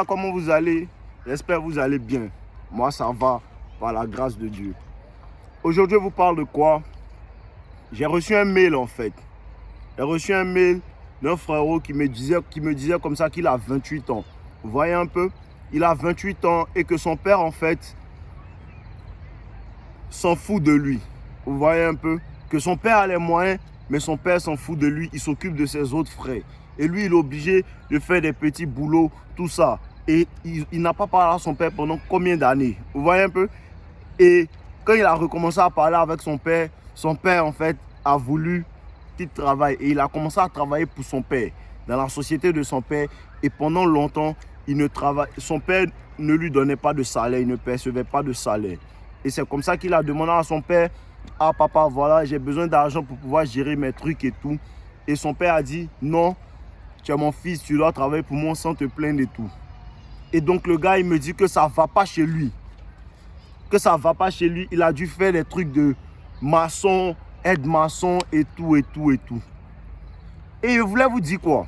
Comment vous allez? J'espère que vous allez bien. Moi, ça va, par la grâce de Dieu. Aujourd'hui, je vous parle de quoi? J'ai reçu un mail, en fait. J'ai reçu un mail d'un frérot qui me disait comme ça qu'il a 28 ans. Vous voyez un peu? Il a 28 ans et que son père, en fait, s'en fout de lui. Vous voyez un peu? Que son père a les moyens, mais son père s'en fout de lui. Il s'occupe de ses autres frères. Et lui, il est obligé de faire des petits boulots, tout ça. Et il n'a pas parlé à son père pendant combien d'années? Vous voyez un peu? Et quand il a recommencé à parler avec son père, en fait, a voulu qu'il travaille. Et il a commencé à travailler pour son père, dans la société de son père. Et pendant longtemps, son père ne lui donnait pas de salaire, il ne percevait pas de salaire. Et c'est comme ça qu'il a demandé à son père, « Ah papa, voilà, j'ai besoin d'argent pour pouvoir gérer mes trucs et tout. » Et son père a dit, « Non, tu es mon fils, tu dois travailler pour moi sans te plaindre et tout. » Et donc le gars, il me dit que ça ne va pas chez lui. Que ça ne va pas chez lui. Il a dû faire des trucs de maçon, aide-maçon et tout, et tout, et tout. Et je voulais vous dire quoi?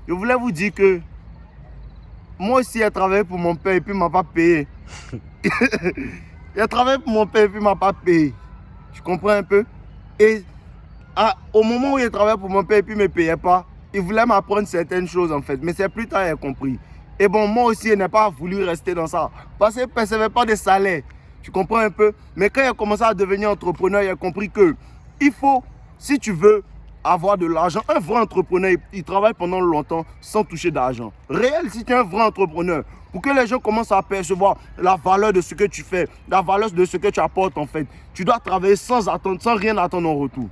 Je voulais vous dire que moi aussi, j'ai travaillé pour mon père et puis il ne m'a pas payé. J'ai travaillé pour mon père et puis il ne m'a pas payé. Tu comprends un peu? Et au moment où il travaillait pour mon père et puis il ne me payait pas, il voulait m'apprendre certaines choses en fait. Mais c'est plus tard qu'il a compris. Et bon, moi aussi, je n'ai pas voulu rester dans ça. Parce qu'il ne percevait pas de salaire. Tu comprends un peu? Mais quand il a commencé à devenir entrepreneur, il a compris que il faut, si tu veux avoir de l'argent, un vrai entrepreneur, il travaille pendant longtemps sans toucher d'argent. Réel, si tu es un vrai entrepreneur, pour que les gens commencent à percevoir la valeur de ce que tu fais, la valeur de ce que tu apportes en fait, tu dois travailler sans attendre, sans rien attendre en retour.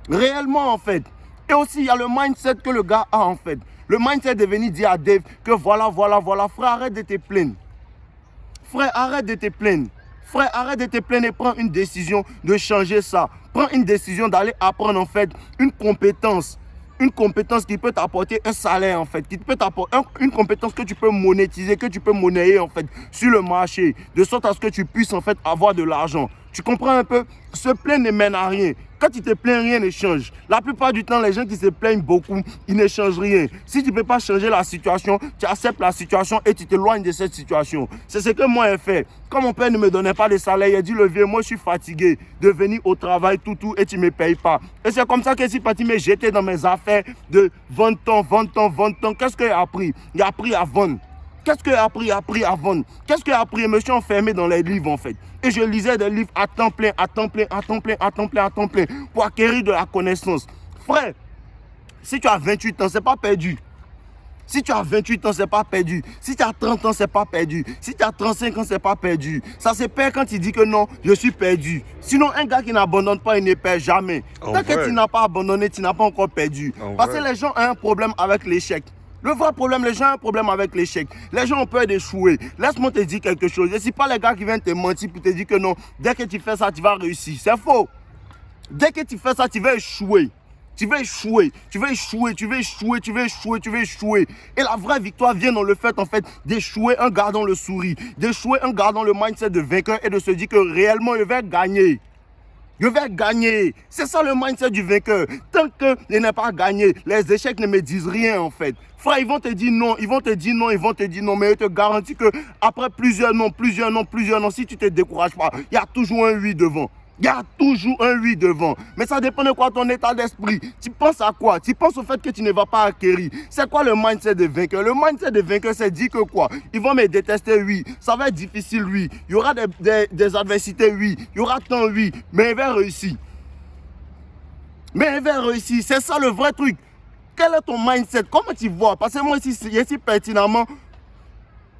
Réellement en fait. Et aussi, il y a le mindset que le gars a en fait. Le mindset de venir dire à Dave que voilà, frère, arrête de te plaindre. Frère, arrête de te plaindre. Frère, arrête de te plaindre et prends une décision de changer ça. Prends une décision d'aller apprendre en fait une compétence. Une compétence qui peut t'apporter un salaire en fait. Qui peut t'apporter une compétence que tu peux monétiser, que tu peux monnayer en fait sur le marché. De sorte à ce que tu puisses en fait avoir de l'argent. Tu comprends un peu? Se plaindre ne mène à rien. Quand tu te plains, rien ne change. La plupart du temps, les gens qui se plaignent beaucoup, ils ne changent rien. Si tu ne peux pas changer la situation, tu acceptes la situation et tu t'éloignes de cette situation. C'est ce que moi j'ai fait. Quand mon père ne me donnait pas de salaire, il a dit, le vieux, moi je suis fatigué de venir au travail, tout, et tu ne me payes pas. Et c'est comme ça que si parti me jeter dans mes affaires de 20 ans. Qu'est-ce qu'il a appris? Il a appris à vendre. Qu'est-ce qu'il a appris à vendre? Qu'est-ce qu'il a appris? Je me suis enfermé dans les livres en fait. Et je lisais des livres à temps plein, pour acquérir de la connaissance. Frère, si tu as 28 ans, c'est pas perdu. Si tu as 28 ans, c'est pas perdu. Si tu as 30 ans, c'est pas perdu. Si tu as 35 ans, c'est pas perdu. Ça se perd quand il dit que non, je suis perdu. Sinon, un gars qui n'abandonne pas, il ne perd jamais. Tant que tu n'as pas abandonné, tu n'as pas encore perdu. Parce que les gens ont un problème avec l'échec. Le vrai problème, les gens ont un problème avec l'échec. Les gens ont peur d'échouer. Laisse-moi te dire quelque chose. Je ne suis pas les gars qui viennent te mentir pour te dire que non, dès que tu fais ça, tu vas réussir. C'est faux. Dès que tu fais ça, tu vas échouer. Tu vas échouer. Et la vraie victoire vient dans le fait, en fait, d'échouer en gardant le sourire. D'échouer en gardant le mindset de vainqueur et de se dire que réellement, je vais gagner. Je vais gagner. C'est ça le mindset du vainqueur. Tant que je n'ai pas gagné, les échecs ne me disent rien en fait. Frère, ils vont te dire non, mais je te garantis que après plusieurs non, si tu ne te décourages pas, il y a toujours un oui devant. Mais ça dépend de quoi ton état d'esprit. Tu penses à quoi? Tu penses au fait que tu ne vas pas acquérir. C'est quoi le mindset de vainqueur? Le mindset de vainqueur, c'est dire que quoi? Ils vont me détester, oui. Ça va être difficile, oui. Il y aura des adversités, oui. Il y aura tant, oui. Mais il va réussir. C'est ça le vrai truc. Quel est ton mindset? Comment tu vois? Parce que moi, je suis pertinemment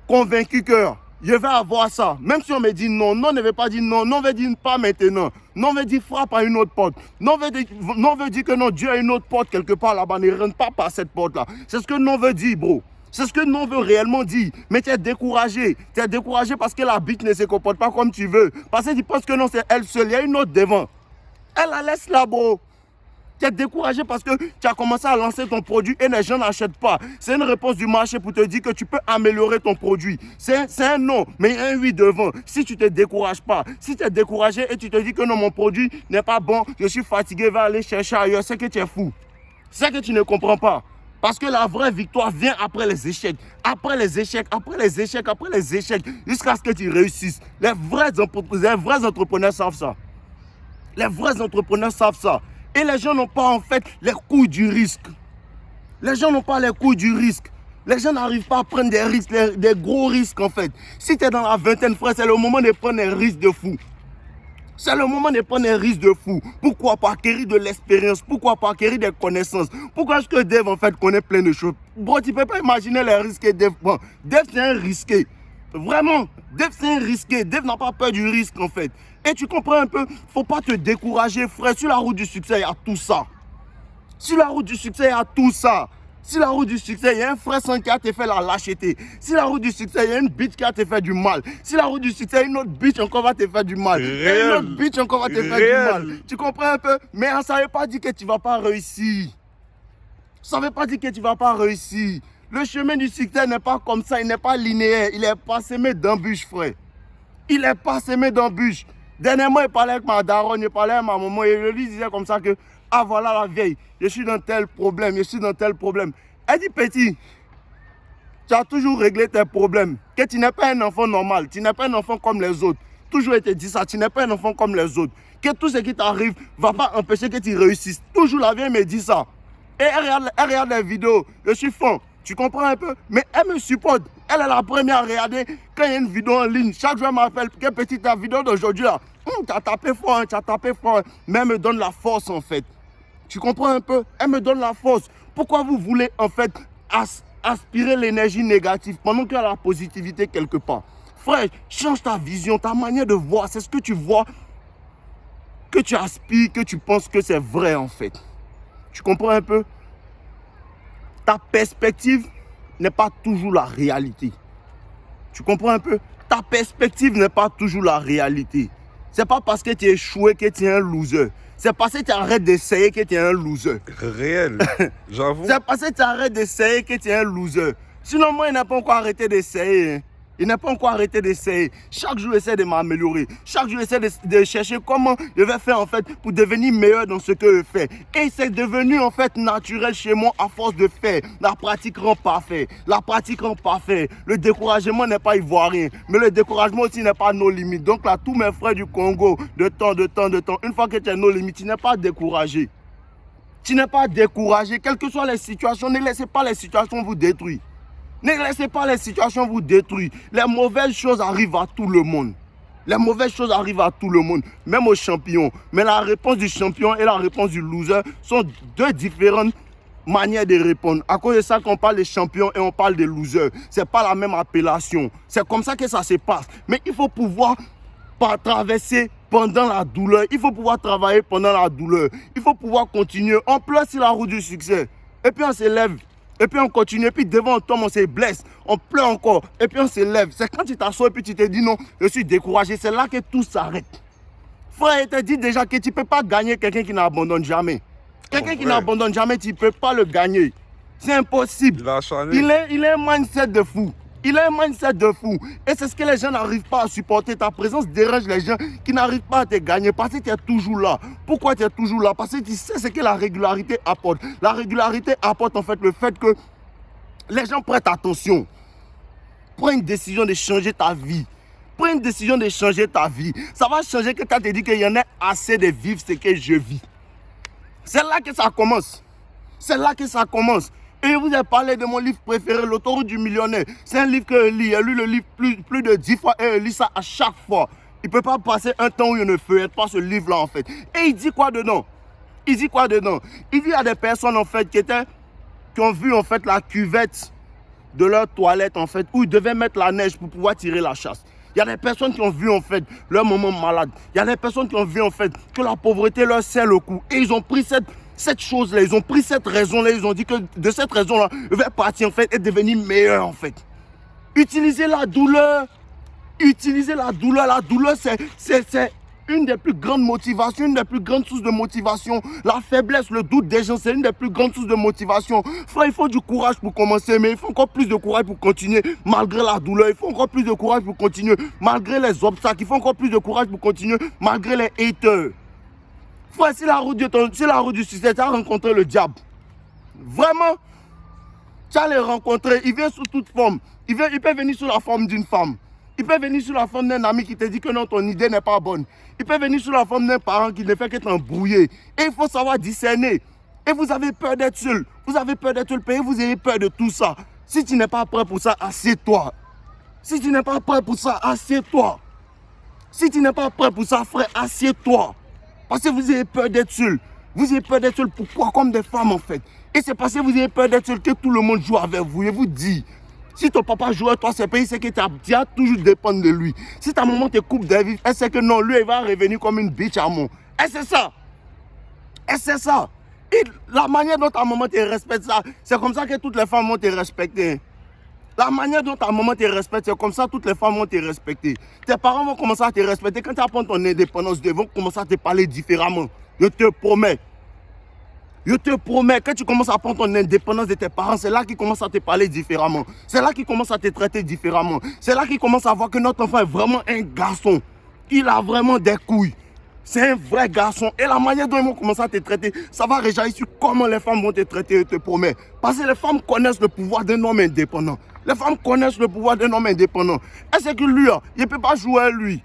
convaincu que je vais avoir ça. Même si on me dit non, non ne veut pas dire non, non veut dire pas maintenant. Non veut dire frappe à une autre porte. Non veut dire que non, Dieu a une autre porte quelque part là-bas, ne rentre pas par cette porte-là. C'est ce que non veut dire, bro. C'est ce que non veut réellement dire. Mais tu es découragé. Tu es découragé parce que la bite ne se comporte pas comme tu veux. Parce que tu penses que non, c'est elle seule. Il y a une autre devant. Elle la laisse là, bro. Tu es découragé parce que tu as commencé à lancer ton produit et les gens n'achètent pas. C'est une réponse du marché pour te dire que tu peux améliorer ton produit. C'est un non, mais il y a un oui devant. Si tu ne te décourages pas, si tu es découragé et tu te dis que non, mon produit n'est pas bon, je suis fatigué, va aller chercher ailleurs, c'est que tu es fou. C'est que tu ne comprends pas. Parce que la vraie victoire vient après les échecs. Après les échecs, après les échecs, après les échecs. Jusqu'à ce que tu réussisses. Les vrais entrepreneurs savent ça. Les vrais entrepreneurs savent ça. Et les gens n'ont pas en fait les couilles du risque. Les gens n'ont pas les couilles du risque. Les gens n'arrivent pas à prendre des risques, des gros risques en fait. Si tu es dans la vingtaine, frère, c'est le moment de prendre des risques de fou. C'est le moment de prendre des risques de fou. Pourquoi pas acquérir de l'expérience? Pourquoi pas acquérir des connaissances? Pourquoi est-ce que Dave en fait connaît plein de choses? Bon, tu ne peux pas imaginer les risques que Dave prend. Dave c'est un risqué. Vraiment, Dave c'est un risqué. Dave n'a pas peur du risque en fait. Et tu comprends un peu, il ne faut pas te décourager frère. Sur la route du succès, il y a tout ça. Sur la route du succès, il y a tout ça. Si la route du succès, il y a un frère sans qui a te fait la lâcheté. Si la route du succès, il y a une bitch qui a te fait du mal. Si la route du succès, une autre bitch encore va te faire du mal. Et une autre bitch encore va te faire du mal. Tu comprends un peu? Mais ça ne veut pas dire que tu ne vas pas réussir. Ça ne veut pas dire que tu ne vas pas réussir. Le chemin du succès n'est pas comme ça, il n'est pas linéaire. Il n'est pas semé d'embûches, frère. Il n'est pas semé d'embûches. Dernièrement, il parlait avec ma daronne, il parlait avec ma maman. Et je lui disais comme ça que, ah voilà la vieille, je suis dans tel problème, je suis dans tel problème. Elle dit, petit, tu as toujours réglé tes problèmes. Que tu n'es pas un enfant normal, tu n'es pas un enfant comme les autres. Toujours été dit ça, tu n'es pas un enfant comme les autres. Que tout ce qui t'arrive ne va pas empêcher que tu réussisses. Toujours la vieille me dit ça. Et elle regarde les vidéos, je suis fan. Tu comprends un peu? Mais elle me supporte. Elle est la première à regarder quand il y a une vidéo en ligne. Chaque jour, elle m'appelle. Quelle petite ta vidéo d'aujourd'hui là? Tu as tapé fort, tu as tapé fort. Mais elle me donne la force en fait. Tu comprends un peu? Elle me donne la force. Pourquoi vous voulez en fait aspirer l'énergie négative pendant qu'il y a la positivité quelque part? Frère, change ta vision, ta manière de voir. C'est ce que tu vois, que tu aspires, que tu penses que c'est vrai en fait. Tu comprends un peu? Ta perspective n'est pas toujours la réalité. Tu comprends un peu? Ta perspective n'est pas toujours la réalité. Ce n'est pas parce que tu es échoué que tu es un loser. C'est parce que tu arrêtes d'essayer que tu es un loser. Réel, j'avoue. C'est parce que tu arrêtes d'essayer que tu es un loser. Sinon, moi, il n'a pas encore arrêté d'essayer. Hein. Il n'a pas encore arrêté d'essayer. Chaque jour, j'essaie de m'améliorer. Chaque jour, j'essaie de chercher comment je vais faire en fait pour devenir meilleur dans ce que je fais. Et c'est devenu en fait naturel chez moi à force de faire. La pratique rend parfait. La pratique rend parfait. Le découragement n'est pas ivoirien. Mais le découragement aussi n'est pas nos limites. Donc là, tous mes frères du Congo, de temps, une fois que tu es nos limites, tu n'es pas découragé. Tu n'es pas découragé. Quelles que soient les situations, ne laissez pas les situations vous détruire. Ne laissez pas les situations vous détruire. Les mauvaises choses arrivent à tout le monde. Les mauvaises choses arrivent à tout le monde, même aux champions. Mais la réponse du champion et la réponse du loser sont deux différentes manières de répondre. À cause de ça qu'on parle des champions et on parle des losers. Ce n'est pas la même appellation. C'est comme ça que ça se passe. Mais il faut pouvoir traverser pendant la douleur. Il faut pouvoir travailler pendant la douleur. Il faut pouvoir continuer. On pleure sur la route du succès. Et puis on se lève. Et puis on continue, et puis devant on tombe, on se blesse, on pleure encore, et puis on se lève. C'est quand tu t'assois et puis tu te dis non, je suis découragé, c'est là que tout s'arrête. Frère, il te dit déjà que tu ne peux pas gagner quelqu'un qui n'abandonne jamais. Quelqu'un qui n'abandonne jamais, tu ne peux pas le gagner. C'est impossible. Il a un mindset de fou. Il a un mindset de fou. Et c'est ce que les gens n'arrivent pas à supporter. Ta présence dérange les gens qui n'arrivent pas à te gagner parce que tu es toujours là. Pourquoi tu es toujours là? Parce que tu sais ce que la régularité apporte. La régularité apporte en fait le fait que les gens prêtent attention. Prends une décision de changer ta vie. Prends une décision de changer ta vie. Ça va changer que quand tu te dis qu'il y en a assez de vivre ce que je vis. C'est là que ça commence. C'est là que ça commence. Et je vous ai parlé de mon livre préféré, L'autoroute du millionnaire. C'est un livre que je lis. J'ai lu le livre plus de 10 fois et je lis ça à chaque fois. Il ne peut pas passer un temps où je ne feuillette pas ce livre-là en fait. Et il dit quoi dedans? Il dit quoi dedans? Il dit à des personnes en fait qui ont vu en fait la cuvette de leur toilette en fait où ils devaient mettre la neige pour pouvoir tirer la chasse. Il y a des personnes qui ont vu en fait leur moment malade. Il y a des personnes qui ont vu en fait que la pauvreté leur serre le cou. Et ils ont pris cette chose-là, ils ont pris cette raison-là, ils ont dit que de cette raison-là, je vais partir en fait et devenir meilleur en fait. Utilisez la douleur. Utilisez la douleur. La douleur, c'est une des plus grandes motivations, une des plus grandes sources de motivation. La faiblesse, le doute des gens, c'est une des plus grandes sources de motivation. Frère, il faut du courage pour commencer, mais il faut encore plus de courage pour continuer malgré la douleur. Il faut encore plus de courage pour continuer malgré les obstacles. Il faut encore plus de courage pour continuer malgré les haters. Frère, si la route du succès, tu as rencontré le diable. Vraiment, Tu vas les rencontrer, il vient sous toute forme. Il peut venir sous la forme d'une femme. Il peut venir sous la forme d'un ami qui te dit que non, ton idée n'est pas bonne. Il peut venir sous la forme d'un parent qui ne fait que t'embrouiller. Et il faut savoir discerner. Et vous avez peur d'être seul. Vous avez peur d'être seul. Et vous avez peur de tout ça. Si tu n'es pas prêt pour ça, assieds-toi. Si tu n'es pas prêt pour ça, assieds-toi. Si tu n'es pas prêt pour ça, frère, assieds-toi. Parce que vous avez peur d'être seul. Vous avez peur d'être seul. Pourquoi? Comme des femmes, en fait. Et c'est parce que vous avez peur d'être seul que tout le monde joue avec vous. Et vous dit, si ton papa joue avec toi, c'est parce que tu as toujours dépendre de lui. Si ta maman te coupe de vie, elle sait que non, lui, il va revenir comme une bitch à moi. Et c'est ça. Et c'est ça. Et la manière dont ta maman te respecte, ça, c'est comme ça que toutes les femmes vont te respecter. La manière dont ta maman te respecte, c'est comme ça que toutes les femmes vont te respecter. Tes parents vont commencer à te respecter. Quand tu apprends ton indépendance, ils vont commencer à te parler différemment. Je te promets. Je te promets, quand tu commences à prendre ton indépendance de tes parents, c'est là qu'ils commencent à te parler différemment. C'est là qu'ils commencent à te traiter différemment. C'est là qu'ils commencent à voir que notre enfant est vraiment un garçon. Il a vraiment des couilles. C'est un vrai garçon. Et la manière dont ils vont commencer à te traiter, ça va rejaillir sur comment les femmes vont te traiter, je te promets. Parce que les femmes connaissent le pouvoir d'un homme indépendant. Les femmes connaissent le pouvoir d'un homme indépendant. Et c'est que lui, il ne peut pas jouer à lui.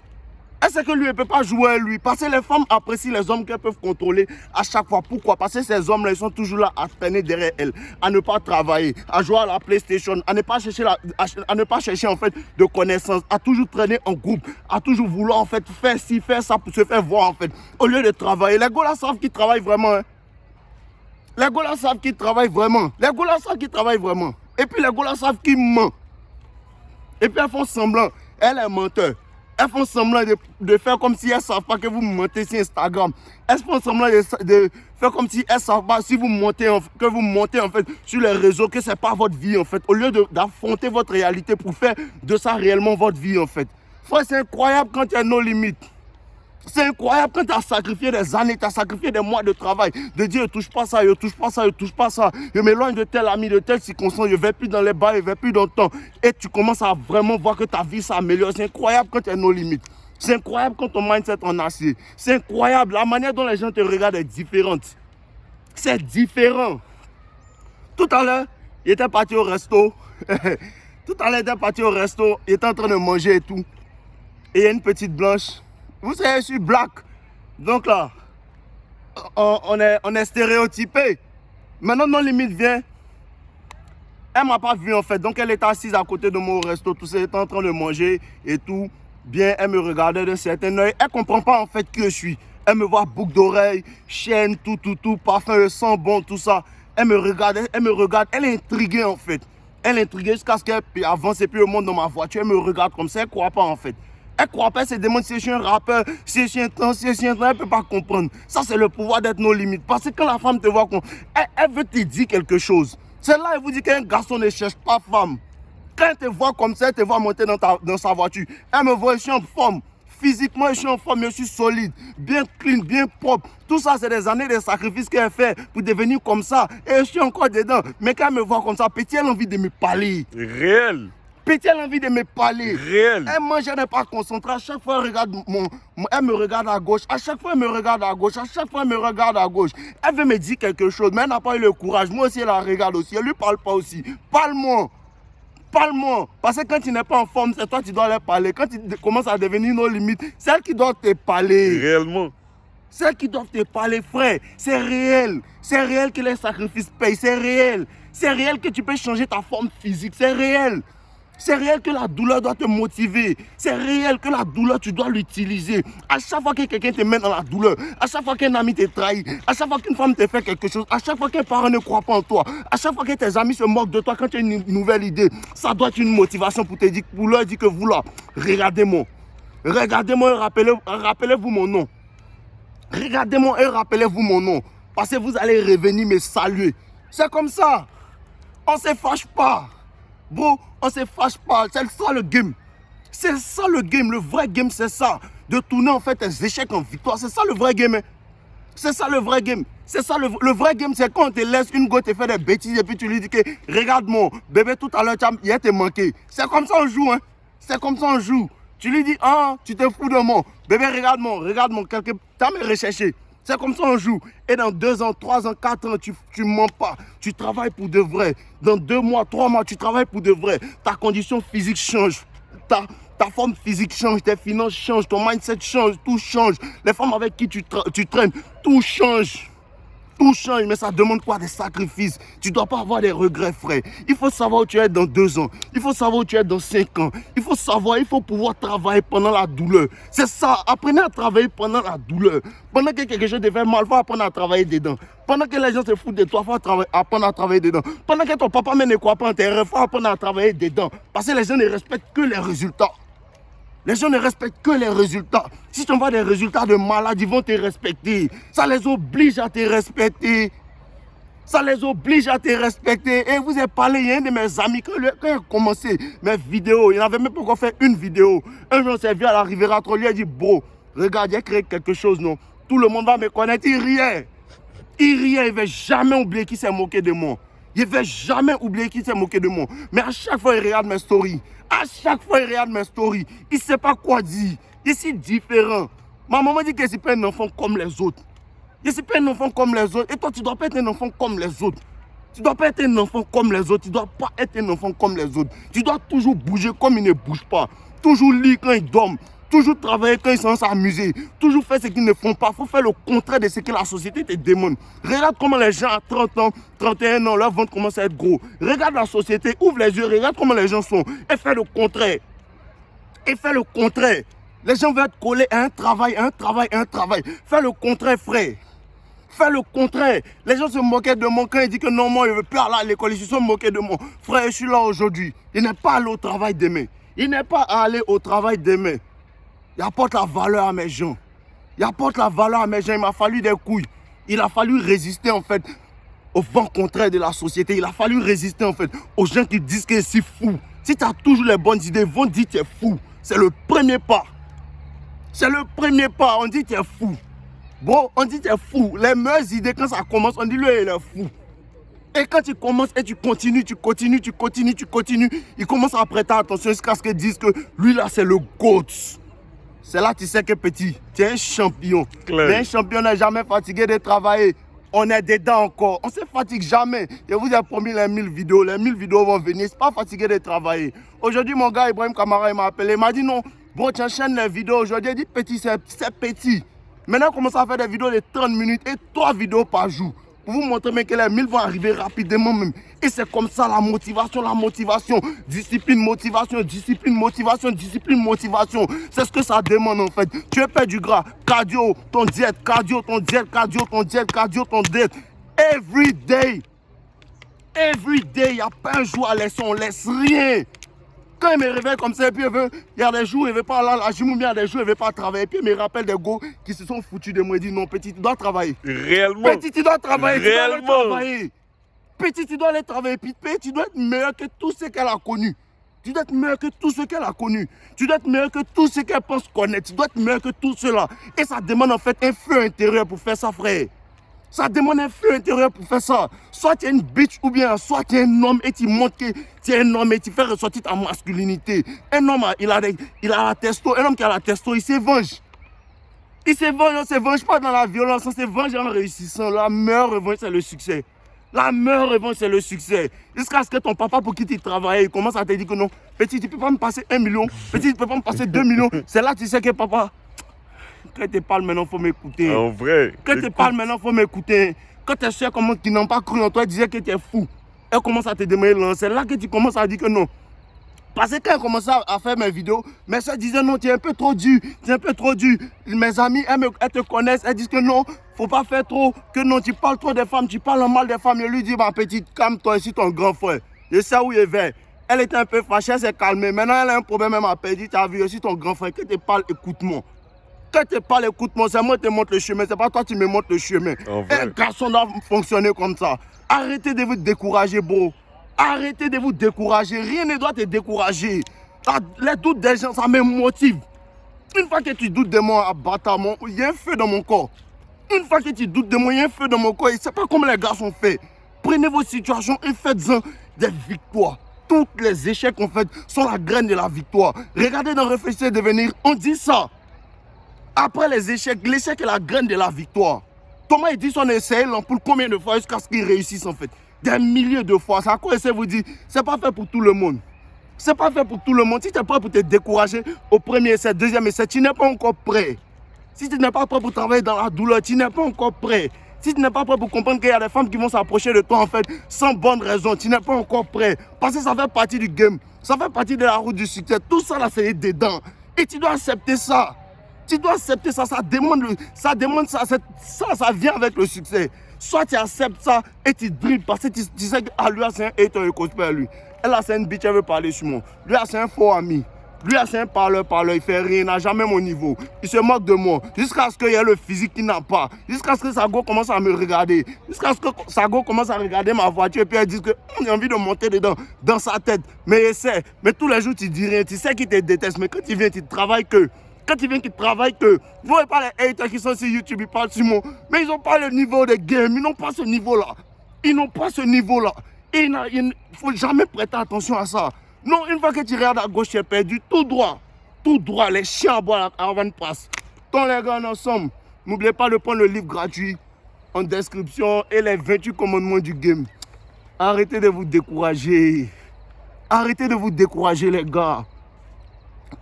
Et c'est que lui, il ne peut pas jouer à lui. Parce que les femmes apprécient les hommes qu'elles peuvent contrôler à chaque fois. Pourquoi? Parce que ces hommes-là, ils sont toujours là à traîner derrière elles, à ne pas travailler, à jouer à la PlayStation, à ne pas chercher en fait de connaissances, à toujours traîner en groupe, à toujours vouloir en fait faire ci, faire ça pour se faire voir en fait. Au lieu de travailler. Les gars là savent qu'ils travaillent vraiment. Hein. Les gars là savent qu'ils travaillent vraiment. Les gars là savent qu'ils travaillent vraiment. Et puis les gars là savent qu'ils mentent. Et puis elles font semblant. Elle est menteur. Elles font semblant de faire comme si elles ne savent pas que vous mentez sur Instagram. Elles font semblant de faire comme si elles ne savent pas si vous mentez, que vous mentez en fait sur les réseaux, que ce n'est pas votre vie en fait. Au lieu d'affronter votre réalité pour faire de ça réellement votre vie en fait. Frère, c'est incroyable quand il y a nos limites. C'est incroyable quand tu as sacrifié des années, tu as sacrifié des mois de travail, de dire, je ne touche pas ça, je ne touche pas ça, je ne touche pas ça, je m'éloigne de tel ami, de telle circonstance, je ne vais plus dans les bars, je ne vais plus dans le temps. Et tu commences à vraiment voir que ta vie s'améliore. C'est incroyable quand tu as nos limites. C'est incroyable quand ton mindset en acier. C'est incroyable. La manière dont les gens te regardent est différente. C'est différent. Tout à l'heure, il était parti au resto. Tout à l'heure, il était parti au resto, il était en train de manger et tout. Et il y a une petite blanche. Vous savez, je suis black. Donc là, on est stéréotypé. Maintenant, nos limites viennent. Elle ne m'a pas vu en fait. Donc, elle était assise à côté de moi au resto. Tout ça, elle était en train de manger et tout. Bien, elle me regardait d'un certain œil. Elle ne comprend pas en fait qui je suis. Elle me voit boucle d'oreille, chaîne, tout, parfum, le sang bon, tout ça. Elle me regarde. Elle est intriguée en fait. Elle est intriguée jusqu'à ce qu'elle avance et puis elle monte dans ma voiture. Elle me regarde comme ça. Elle ne croit pas en fait. Elle ne croit pas, elle se demande si je suis un rappeur, si je suis un temps, si je suis un temps. Elle ne peut pas comprendre. Ça, c'est le pouvoir d'être nos limites. Parce que quand la femme te voit, elle veut te dire quelque chose. C'est là, elle vous dit qu'un garçon ne cherche pas femme. Quand elle te voit comme ça, elle te voit monter dans sa voiture. Elle me voit, je suis en forme. Physiquement, je suis en forme, je suis solide, bien clean, bien propre. Tout ça, c'est des années de sacrifices qu'elle fait pour devenir comme ça. Et je suis encore dedans. Mais quand elle me voit comme ça, petit, elle a envie de me parler. Réel. Petit, elle a envie de me parler. Réel. Elle mange, elle n'est pas concentrée. À chaque fois, elle me regarde à gauche. À chaque fois, elle me regarde à gauche. À chaque fois, elle me regarde à gauche. Elle veut me dire quelque chose, mais elle n'a pas eu le courage. Moi aussi, elle la regarde aussi. Elle ne lui parle pas aussi. Parle-moi. Parle-moi. Parce que quand tu n'es pas en forme, c'est toi qui dois leur parler. Quand tu commences à devenir nos limites, c'est elle qui doit te parler. Réellement. C'est elle qui doit te parler, frère. C'est réel. C'est réel que les sacrifices payent. C'est réel. C'est réel que tu peux changer ta forme physique. C'est réel. C'est réel que la douleur doit te motiver. C'est réel que la douleur, tu dois l'utiliser. À chaque fois que quelqu'un te met dans la douleur, à chaque fois qu'un ami te trahit, à chaque fois qu'une femme te fait quelque chose, à chaque fois qu'un parent ne croit pas en toi, à chaque fois que tes amis se moquent de toi quand tu as une nouvelle idée, ça doit être une motivation pour leur dire que vous là, regardez-moi. Regardez-moi et rappelez-vous mon nom. Regardez-moi et rappelez-vous mon nom. Parce que vous allez revenir me saluer. C'est comme ça. On ne se fâche pas. Bro, on ne se fâche pas, c'est ça le game. C'est ça le game, le vrai game c'est ça. De tourner en fait tes échecs en victoire, c'est ça le vrai game. Hein. C'est ça le vrai game. C'est ça le vrai game, c'est quand on te laisse une go te faire des bêtises et puis tu lui dis que regarde-moi, bébé tout à l'heure il a te manqué. C'est comme ça on joue, hein. C'est comme ça on joue. Tu lui dis, ah, tu te fous de moi. Bébé regarde-moi, t'as me recherché. C'est comme ça on joue. Et dans 2 ans, 3 ans, 4 ans, tu ne mens pas. Tu travailles pour de vrai. Dans 2 mois, 3 mois, tu travailles pour de vrai. Ta condition physique change. Ta forme physique change. Tes finances changent. Ton mindset change. Tout change. Les femmes avec qui tu traînes, tout change. Tout change, mais ça demande quoi? Des sacrifices. Tu ne dois pas avoir des regrets, frère. Il faut savoir où tu es dans 2 ans. Il faut savoir où tu es dans 5 ans. Il faut pouvoir travailler pendant la douleur. C'est ça. Apprenez à travailler pendant la douleur. Pendant que quelque chose te fait mal, il faut apprendre à travailler dedans. Pendant que les gens se foutent de toi, il faut apprendre à travailler dedans. Pendant que ton papa ne croit pas en tes rêves, il faut apprendre à travailler dedans. Parce que les gens ne respectent que les résultats. Les gens ne respectent que les résultats. Si tu envoies des résultats de malade, ils vont te respecter. Ça les oblige à te respecter. Ça les oblige à te respecter. Et vous avez parlé, il y a un de mes amis, quand il a commencé mes vidéos, il n'avait même pas encore fait une vidéo. Un jour, on s'est vu à la Riviera Troll, lui a dit, bro, regarde, j'ai créé quelque chose, non? Tout le monde va me connaître. Il riait. Il ne va jamais oublier qu'il s'est moqué de moi. Il ne va jamais oublier qu'il s'est moqué de moi. Mais à chaque fois, il regarde mes stories. À chaque fois, il regarde mes stories. Il ne sait pas quoi dire. Il est si différent. Ma maman dit que je ne suis pas un enfant comme les autres. Je ne suis pas un enfant comme les autres. Et toi, tu ne dois pas être un enfant comme les autres. Tu ne dois pas être un enfant comme les autres. Tu ne dois pas être un enfant comme les autres. Tu dois toujours bouger comme ils ne bougent pas. Toujours lire quand ils dorment. Toujours travailler quand ils sont s'amuser. Toujours faire ce qu'ils ne font pas. Il faut faire le contraire de ce que la société te demande. Regarde comment les gens à 30 ans, 31 ans, leur ventre commence à être gros. Regarde la société, ouvre les yeux, regarde comment les gens sont. Et fais le contraire. Et fais le contraire. Les gens veulent être collés à un travail, à un travail, à un travail. Fais le contraire, frère. Fais le contraire. Les gens se moquaient de moi quand ils disent que non, moi, je ne veux plus aller à l'école. Ils se sont moqués de moi. Frère, je suis là aujourd'hui. Il n'est pas allé au travail demain. Il n'est pas allé au travail demain. Il apporte la valeur à mes gens. Il apporte la valeur à mes gens. Il m'a fallu des couilles. Il a fallu résister en fait au vent contraire de la société. Il a fallu résister en fait aux gens qui disent que c'est fou. Si tu as toujours les bonnes idées, ils vont dire que tu es fou. C'est le premier pas. C'est le premier pas. On dit que tu es fou. Bon, on dit que tu es fou. Les meilleures idées, quand ça commence, on dit lui, il est fou. Et quand tu commences et tu continues, il commence à prêter attention jusqu'à ce qu'ils disent que lui là, c'est le GOAT. C'est là que tu sais que petit, tu es un champion. Mais un champion n'est jamais fatigué de travailler. On est dedans encore. On ne se fatigue jamais. Je vous ai promis les 1000 vidéos. Les 1000 vidéos vont venir. C'est pas fatigué de travailler. Aujourd'hui, mon gars Ibrahim Kamara, il m'a appelé. Il m'a dit non, bon, tu enchaînes les vidéos. Aujourd'hui, il dit petit, c'est petit. Maintenant, on commence à faire des vidéos de 30 minutes et 3 vidéos par jour. Pour vous montrer même que les 1000 vont arriver rapidement même. Et c'est comme ça la motivation. Discipline, motivation. C'est ce que ça demande en fait. Tu veux perdre du gras, cardio, ton diète. Every day, il n'y a pas un jour à laisser, on laisse rien. Quand il me réveille comme ça, et puis il y a des jours, il ne veut pas aller à la gym, ou bien il y a des jours, il ne veut pas travailler. Puis il me rappelle des gars qui se sont foutus de moi. Il dit non, petit, tu dois travailler. Réellement. Petit, tu dois travailler. Réellement. Tu dois aller travailler. Petit, tu dois aller travailler. Petit, tu dois être meilleur que tout ce qu'elle a connu. Tu dois être meilleur que tout ce qu'elle a connu. Tu dois être meilleur que tout ce qu'elle pense connaître. Tu dois être meilleur que tout cela. Et ça demande en fait un feu intérieur pour faire ça, frère. Ça demande un feu intérieur pour faire ça. Soit tu es une bitch ou bien soit tu es un homme et tu montres que tu es un homme et tu fais ressortir ta masculinité. Un homme, il a la testo. Un homme qui a la testo, il se venge. Il se venge, on ne se venge pas dans la violence, on se venge en réussissant. La meilleure revanche, c'est le succès. La meilleure revanche, c'est le succès. Jusqu'à ce que ton papa, pour qui tu travailles, il commence à te dire que non, petit, tu ne peux pas me passer 1 million. Petit, tu ne peux pas me passer 2 millions. C'est là que tu sais que papa... Quand tu parles maintenant, il faut m'écouter. En vrai. Quand tu parles maintenant, il faut m'écouter. Quand tes soeurs qui n'ont pas cru en toi, disaient que tu es fou. Elles commencent à te demander là. C'est là que tu commences à dire que non. Parce que quand elles commençaient à faire mes vidéos, mes soeurs disaient non, tu es un peu trop dur. Tu es un peu trop dur. Mes amis, elles te connaissent. Elles disent que non, il ne faut pas faire trop. Que non, tu parles trop des femmes. Tu parles en mal des femmes. Je lui dis, ma petite, calme-toi ici, ton grand frère. Je sais où il va. Elle était un peu fâchée, elle s'est calmée. Maintenant, elle a un problème, elle m'a dit, tu as vu, je suis ton grand frère. Quand tu parles, écoute-moi. Quand tu parles, écoute-moi, c'est moi qui te montre le chemin, c'est pas toi qui me montre le chemin. Un garçon doit fonctionner comme ça. Arrêtez de vous décourager, bro. Arrêtez de vous décourager. Rien ne doit te décourager. Les doutes des gens, ça me motive. Une fois que tu doutes de moi, à bâtard, il y a un feu dans mon corps. Une fois que tu doutes de moi, il y a un feu dans mon corps. Et c'est pas comme les garçons font. Prenez vos situations et faites-en des victoires. Tous les échecs, en fait, sont la graine de la victoire. Regardez dans Réfléchir et Devenir, on dit ça. Après les échecs, l'échec est la graine de la victoire. Thomas Edison a essayé l'ampoule combien de fois jusqu'à ce qu'il réussisse en fait? Des milliers de fois. Ça, quoi essaie de vous dire, c'est pas fait pour tout le monde. C'est pas fait pour tout le monde. Si tu es prêt pour te décourager au premier essai, deuxième essai, tu n'es pas encore prêt. Si tu n'es pas prêt pour travailler dans la douleur, tu n'es pas encore prêt. Si tu n'es pas prêt pour comprendre qu'il y a des femmes qui vont s'approcher de toi en fait sans bonne raison, tu n'es pas encore prêt. Parce que ça fait partie du game. Ça fait partie de la route du succès. Tout ça là, c'est dedans. Et tu dois accepter ça. Tu dois accepter ça. Ça vient avec le succès. Soit tu acceptes ça et tu dribbles parce que tu sais que lui, c'est un hater et cause pas lui. Elle là, c'est une bitch, elle veut parler sur moi. Lui là, c'est un faux ami. Lui là, c'est un parleur. Il fait rien, il n'a jamais mon niveau. Il se moque de moi. Jusqu'à ce qu'il y ait le physique qu'il n'a pas. Jusqu'à ce que Sago commence à me regarder. Jusqu'à ce que Sago commence à regarder ma voiture et puis elle dit que a envie de monter dedans, dans sa tête. Mais essaie. Mais tous les jours, tu dis rien. Tu sais qu'il te déteste. Mais quand tu viens, tu travailles que. Quand tu viens qu'ils travaillent que, vous ne voyez pas les haters qui sont sur YouTube, ils parlent sur moi, mais ils n'ont pas le niveau de game, ils n'ont pas ce niveau-là. Ils n'ont pas ce niveau-là. Et il ne faut jamais prêter attention à ça. Non, une fois que tu regardes à gauche, tu es perdu, tout droit, les chiens à boire avant de passer. Donc les gars, ensemble, n'oubliez pas de prendre le livre gratuit en description et les 28 commandements du game. Arrêtez de vous décourager. Arrêtez de vous décourager les gars.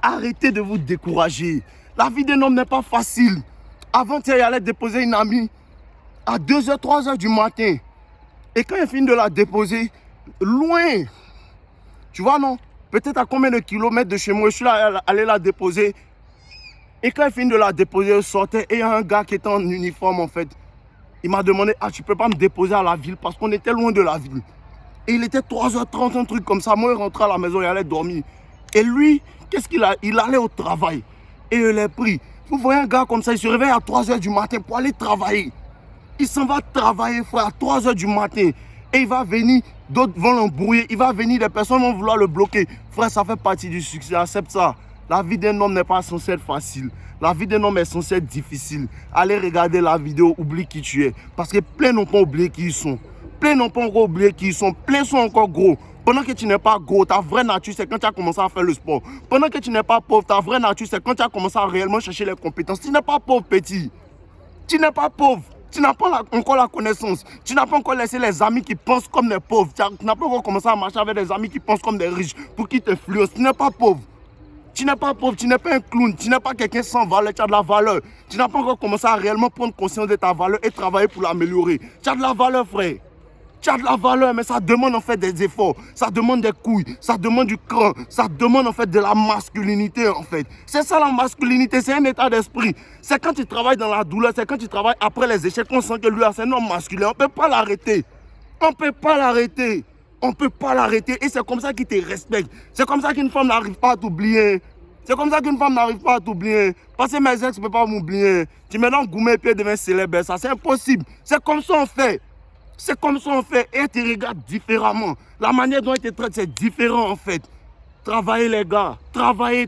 Arrêtez de vous décourager. La vie d'un homme n'est pas facile. Avant-hier, il allait déposer une amie à 2h, 3h du matin. Et quand il finit de la déposer, loin, tu vois non, peut-être à combien de kilomètres de chez moi, je suis là, allé la déposer. Et quand il finit de la déposer, je sortais et il y a un gars qui était en uniforme en fait. Il m'a demandé, ah tu peux pas me déposer à la ville parce qu'on était loin de la ville. Et il était 3h30, un truc comme ça. Moi, il rentrait à la maison, il allait dormir. Et lui, qu'est-ce qu'il a? Il allait au travail. Et il est pris. Vous voyez un gars comme ça, il se réveille à 3h du matin pour aller travailler. Il s'en va travailler, frère, à 3h du matin. Et il va venir, d'autres vont l'embrouiller. Il va venir, des personnes vont vouloir le bloquer. Frère, ça fait partie du succès, accepte ça. La vie d'un homme n'est pas censée être facile. La vie d'un homme est censée être difficile. Allez regarder la vidéo, oublie qui tu es. Parce que plein n'ont pas oublié qui ils sont. Plein n'ont pas encore oublié qui ils sont. Plein sont encore gros. Pendant que tu n'es pas gros, ta vraie nature, c'est quand tu as commencé à faire le sport. Pendant que tu n'es pas pauvre, ta vraie nature, c'est quand tu as commencé à réellement chercher les compétences. Tu n'es pas pauvre, petit. Tu n'es pas pauvre. Tu n'as pas encore la connaissance. Tu n'as pas encore laissé les amis qui pensent comme des pauvres. Tu n'as pas encore commencé à marcher avec des amis qui pensent comme des riches pour qu'ils t'influencent. Tu n'es pas pauvre. Tu n'es pas pauvre, tu n'es pas un clown, tu n'es pas quelqu'un sans valeur, tu as de la valeur. Tu n'as pas encore commencé à réellement prendre conscience de ta valeur et travailler pour l'améliorer. Tu as de la valeur, frère. Tu as de la valeur, mais ça demande en fait des efforts, ça demande des couilles, ça demande du cran, ça demande en fait de la masculinité en fait. C'est ça la masculinité, c'est un état d'esprit. C'est quand tu travailles dans la douleur, c'est quand tu travailles après les échecs qu'on sent que lui c'est un homme masculin. On ne peut pas l'arrêter. On ne peut pas l'arrêter. On ne peut pas l'arrêter et c'est comme ça qu'il te respecte. C'est comme ça qu'une femme n'arrive pas à t'oublier. C'est comme ça qu'une femme n'arrive pas à t'oublier. Parce que mes ex ne peuvent pas m'oublier. Tu mets dans Goumé et puis devient célèbre, ça c'est impossible. C'est comme ça on fait. C'est comme ça on fait et elle te regarde différemment. La manière dont elle te traite, c'est différent en fait. Travaillez les gars. Travaillez.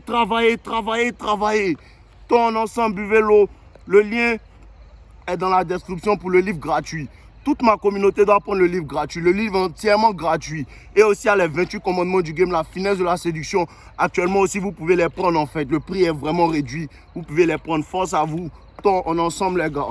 Ton ensemble, buvez l'eau. Le lien est dans la description pour le livre gratuit. Toute ma communauté doit prendre le livre gratuit. Le livre est entièrement gratuit. Et aussi, il y a les 28 commandements du game, la finesse de la séduction. Actuellement aussi, vous pouvez les prendre en fait. Le prix est vraiment réduit. Vous pouvez les prendre. Force à vous. On est ensemble les gars.